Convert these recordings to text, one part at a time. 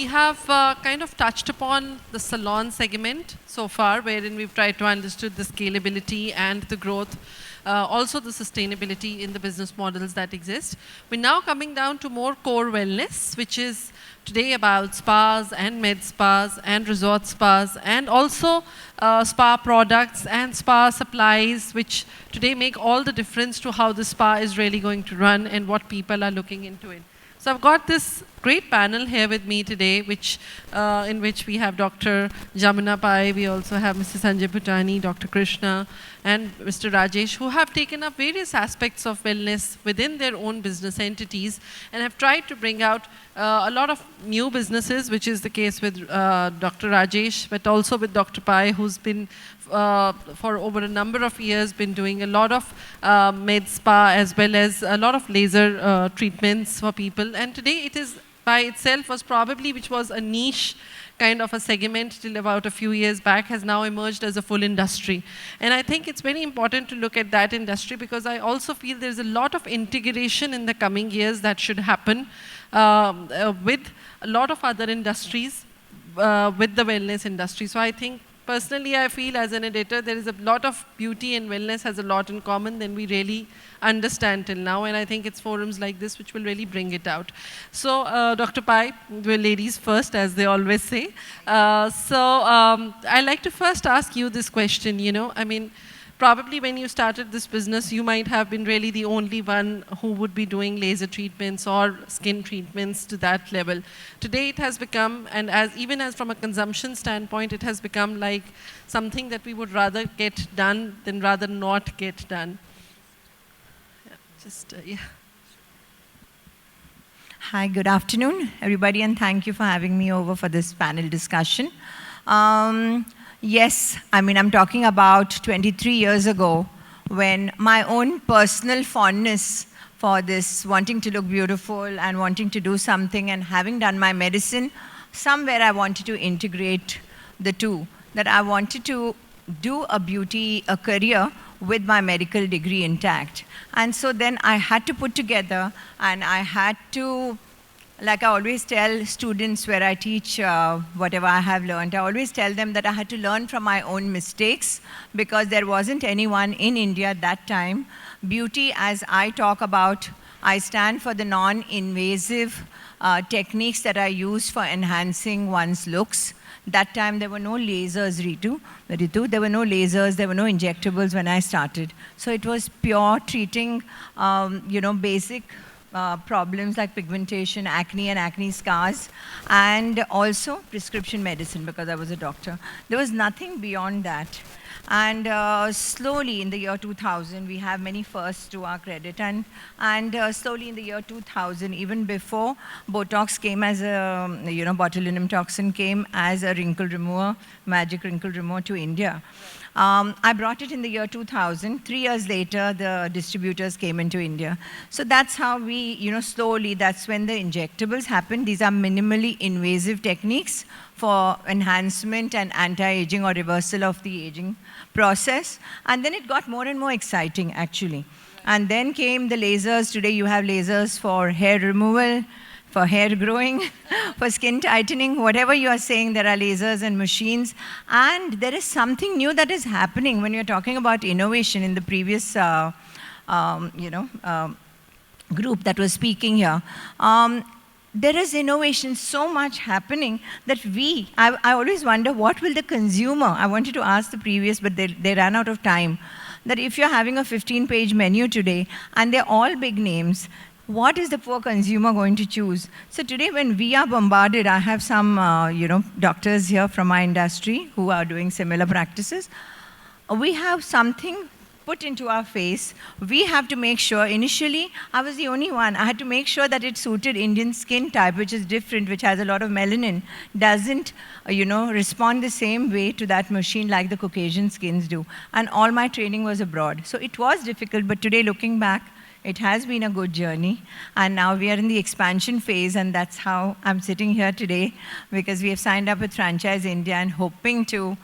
we have kind of touched upon the salon segment so far, wherein we've tried to understand the scalability and the growth, also the sustainability in the business models that exist. We're now coming down to more core wellness, which is today about spas and med spas and resort spas, and also spa products and spa supplies, which today make all the difference to how the spa is really going to run and what people are looking into it. So I've got this great panel here with me today, in which we have Dr. Jamuna Pai, we also have Mr. Sanjay Bhutani, Dr. Krishna, and Mr. Rajesh, who have taken up various aspects of wellness within their own business entities and have tried to bring out a lot of new businesses, which is the case with Dr. Rajesh, but also with Dr. Pai, who's been for over a number of years been doing a lot of med spa as well as a lot of laser treatments for people. And today it is by itself which was a niche kind of a segment till about a few years back, has now emerged as a full industry. And I think it's very important to look at that industry, because I also feel there's a lot of integration in the coming years that should happen with a lot of other industries with the wellness industry. So I think personally, I feel as an editor, there is a lot of beauty and wellness has a lot in common than we really understand till now. And I think it's forums like this which will really bring it out. So Dr. Pai, the ladies first, as they always say. I'd like to first ask you this question, probably when you started this business, you might have been really the only one who would be doing laser treatments or skin treatments to that level. Today it has become, and even as from a consumption standpoint, it has become like something that we would rather get done than rather not get done. Yeah, Hi, good afternoon, everybody, and thank you for having me over for this panel discussion. Yes, I'm talking about 23 years ago, when my own personal fondness for this, wanting to look beautiful and wanting to do something, and having done my medicine, somewhere I wanted to integrate the two, that I wanted to do a career with my medical degree intact. And so then I had to put together, and I had to, like I always tell students where I teach whatever I have learned, I always tell them that I had to learn from my own mistakes, because there wasn't anyone in India at that time. Beauty, as I talk about, I stand for the non-invasive techniques that are used for enhancing one's looks. That time there were no lasers, Ritu, there were no lasers, there were no injectables when I started. So it was pure treating, basic problems like pigmentation, acne and acne scars, and also prescription medicine, because I was a doctor. There was nothing beyond that. And slowly in the year 2000, we have many firsts to our credit, and slowly in the year 2000, even before Botox came as a, botulinum toxin came as a wrinkle remover, magic wrinkle remover to India. I brought it in the year 2000. 3 years later, the distributors came into India. So that's how we, slowly, that's when the injectables happened. These are minimally invasive techniques for enhancement and anti-aging or reversal of the aging process. And then it got more and more exciting, actually. And then came the lasers. Today you have lasers for hair removal, for hair growing, for skin tightening, whatever you are saying, there are lasers and machines. And there is something new that is happening when you're talking about innovation in the previous group that was speaking here. There is innovation so much happening that I always wonder, what will the consumer, I wanted to ask the previous, but they ran out of time, that if you're having a 15-page menu today, and they're all big names, what is the poor consumer going to choose? So today when we are bombarded, I have some doctors here from my industry who are doing similar practices. We have something put into our face. We have to make sure, initially I was the only one, I had to make sure that it suited Indian skin type, which is different, which has a lot of melanin, doesn't respond the same way to that machine like the Caucasian skins do. And all my training was abroad. So it was difficult, but today looking back, it has been a good journey, and now we are in the expansion phase, and that's how I'm sitting here today, because we have signed up with Franchise India and hoping to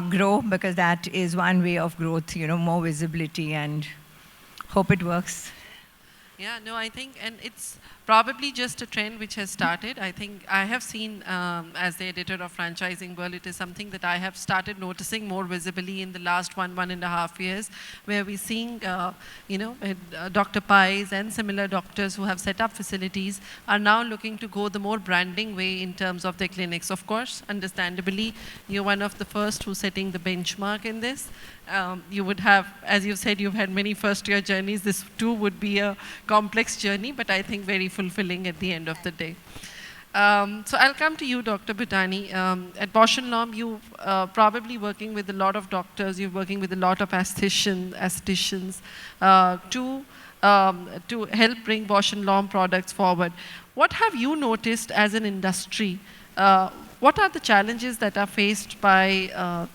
grow, because that is one way of growth, more visibility, and hope it works. Yeah, no, I think, and it's probably just a trend which has started. I think I have seen, as the editor of Franchising World, it is something that I have started noticing more visibly in the last 1.5 years, where we're seeing, Dr. Pais and similar doctors who have set up facilities are now looking to go the more branding way in terms of their clinics. Of course, understandably, you're one of the first who's setting the benchmark in this. You would have, as you said, you've had many first-year journeys. This too would be a complex journey, but I think very fulfilling at the end of the day. So I'll come to you, Dr. Bhutani. At Bausch and Lomb, you probably working with a lot of doctors. You're working with a lot of aestheticians to help bring Bausch and Lomb products forward. What have you noticed as an industry? What are the challenges that are faced by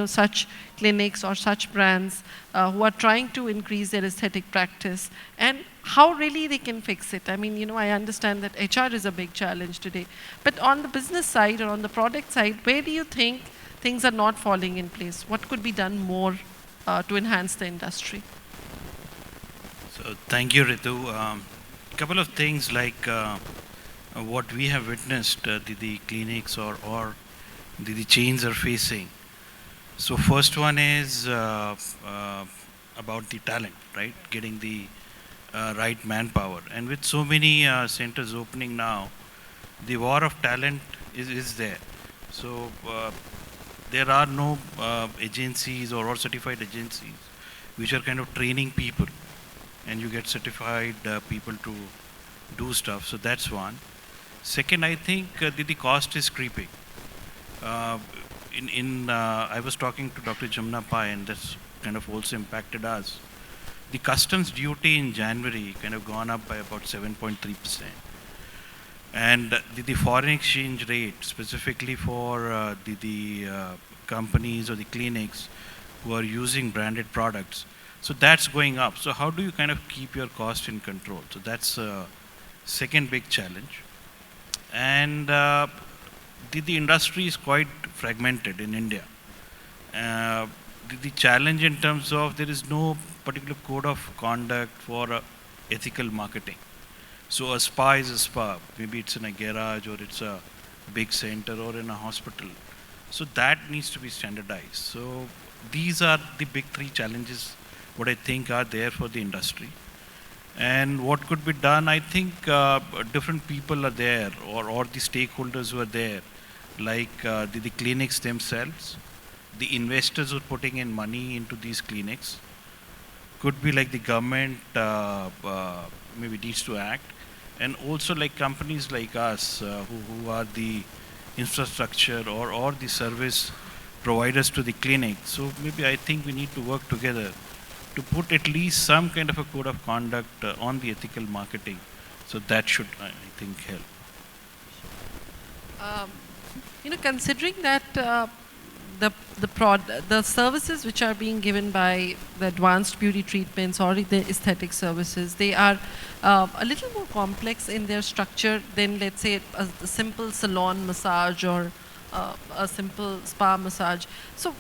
such clinics or such brands who are trying to increase their aesthetic practice, and how really they can fix it? I mean, I understand that HR is a big challenge today, but on the business side or on the product side, where do you think things are not falling in place? What could be done more to enhance the industry? So thank you, Ritu. Couple of things like what we have witnessed, the clinics or the chains are facing. So first one is about the talent, right? Getting the right manpower. And with so many centers opening now, the war of talent is there. So there are no agencies or certified agencies which are kind of training people, and you get certified people to do stuff. So that's one. Second, I think the cost is creeping. I was talking to Dr. Jamuna Pai, and that's kind of also impacted us. The customs duty in January kind of gone up by about 7.3%. And the foreign exchange rate, specifically for the companies or the clinics who are using branded products, so that's going up. So how do you kind of keep your cost in control? So that's a second big challenge. And the industry is quite fragmented in India. The challenge in terms of there is no particular code of conduct for ethical marketing. So a spa is a spa. Maybe it's in a garage or it's a big center or in a hospital. So that needs to be standardized. So these are the big three challenges what I think are there for the industry. And what could be done, I think different people are there, or the stakeholders who are there, like the clinics themselves, the investors who are putting in money into these clinics, could be like the government maybe needs to act, and also like companies like us who are the infrastructure or the service providers to the clinic. So maybe I think we need to work together to put at least some kind of a code of conduct on the ethical marketing. So that should, I think, help. Considering that the services which are being given by the advanced beauty treatments or the aesthetic services, they are a little more complex in their structure than, let's say, a simple salon massage or a simple spa massage. So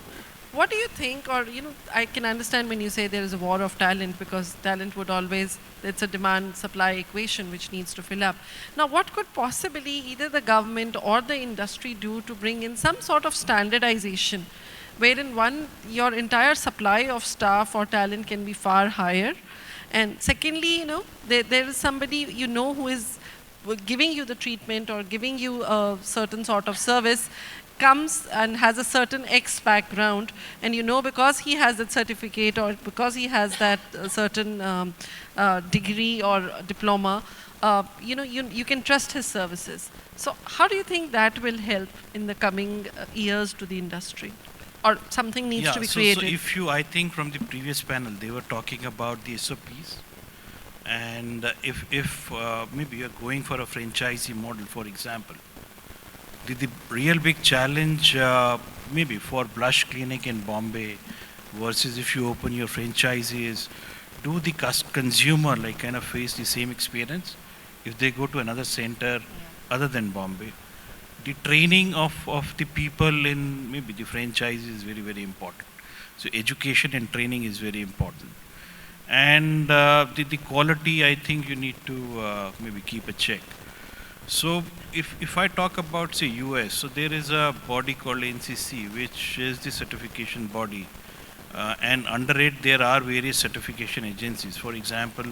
what do you think, or I can understand when you say there is a war of talent, because talent would always, it's a demand-supply equation which needs to fill up. Now, what could possibly either the government or the industry do to bring in some sort of standardization, wherein one, your entire supply of staff or talent can be far higher, and secondly, there is somebody who is giving you the treatment or giving you a certain sort of service, comes and has a certain X background, and because he has that certificate or because he has that certain degree or diploma, you can trust his services. So how do you think that will help in the coming years to the industry, or something needs to be created? So I think from the previous panel they were talking about the SOPs, and if maybe you're going for a franchisee model, for example, the real big challenge maybe for Blush Clinic in Bombay versus if you open your franchisee is, do the consumer like kind of face the same experience if they go to another center other than Bombay? The training of the people in maybe the franchisee is very, very important. So education and training is very important. And the quality, I think you need to maybe keep a check. So if I talk about, say, US, so there is a body called NCC, which is the certification body. And under it, there are various certification agencies. For example,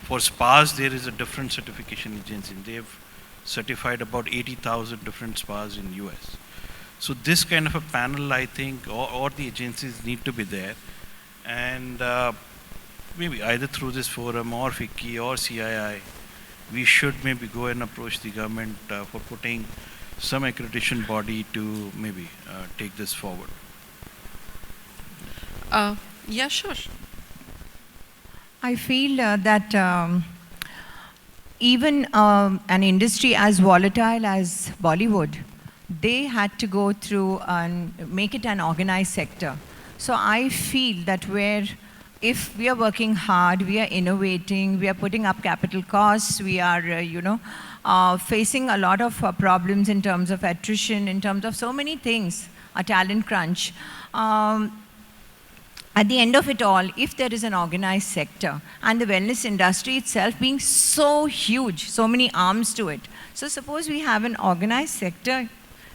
for spas, there is a different certification agency. They've certified about 80,000 different spas in US. So this kind of a panel, I think, or the agencies need to be there. And maybe either through this forum or FICCI or CII, we should maybe go and approach the government for putting some accreditation body to maybe take this forward. Yeah, sure. I feel that even an industry as volatile as Bollywood, they had to go through and make it an organized sector. So I feel that if we are working hard, we are innovating, we are putting up capital costs, we are, facing a lot of problems in terms of attrition, in terms of so many things, a talent crunch. At the end of it all, if there is an organized sector and the wellness industry itself being so huge, so many arms to it. So suppose we have an organized sector.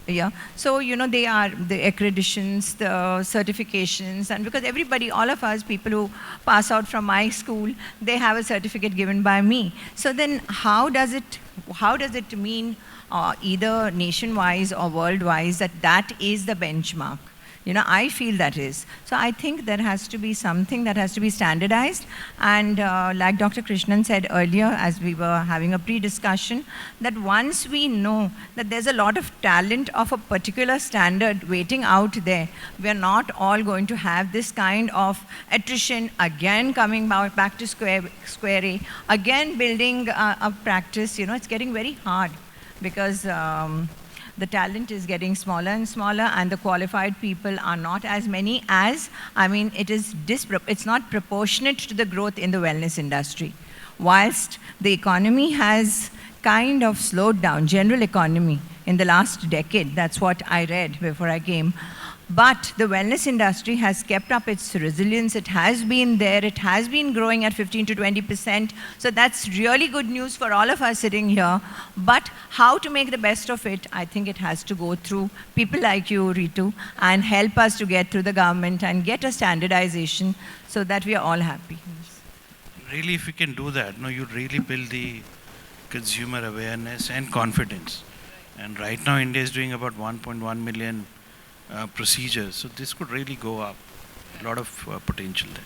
Yeah, so they are the accreditations, the certifications, and because everybody, all of us, people who pass out from my school, they have a certificate given by me. So then how does it mean either nation-wise or world-wise that is the benchmark? I feel that is. So I think there has to be something that has to be standardized. And like Dr. Krishnan said earlier, as we were having a pre-discussion, that once we know that there's a lot of talent of a particular standard waiting out there, we're not all going to have this kind of attrition, again coming back to square A, again building a practice. It's getting very hard because the talent is getting smaller and smaller, and the qualified people are not as many as, it's not proportionate to the growth in the wellness industry. Whilst the economy has kind of slowed down, general economy, in the last decade, that's what I read before I came. But the wellness industry has kept up its resilience. It has been there. It has been growing at 15 to 20%. So that's really good news for all of us sitting here. But how to make the best of it, I think it has to go through people like you, Ritu, and help us to get through the government and get a standardization so that we are all happy. Really, if we can do that, you'd really build the consumer awareness and confidence. And right now, India is doing about 1.1 million procedures. So this could really go up. A lot of potential there.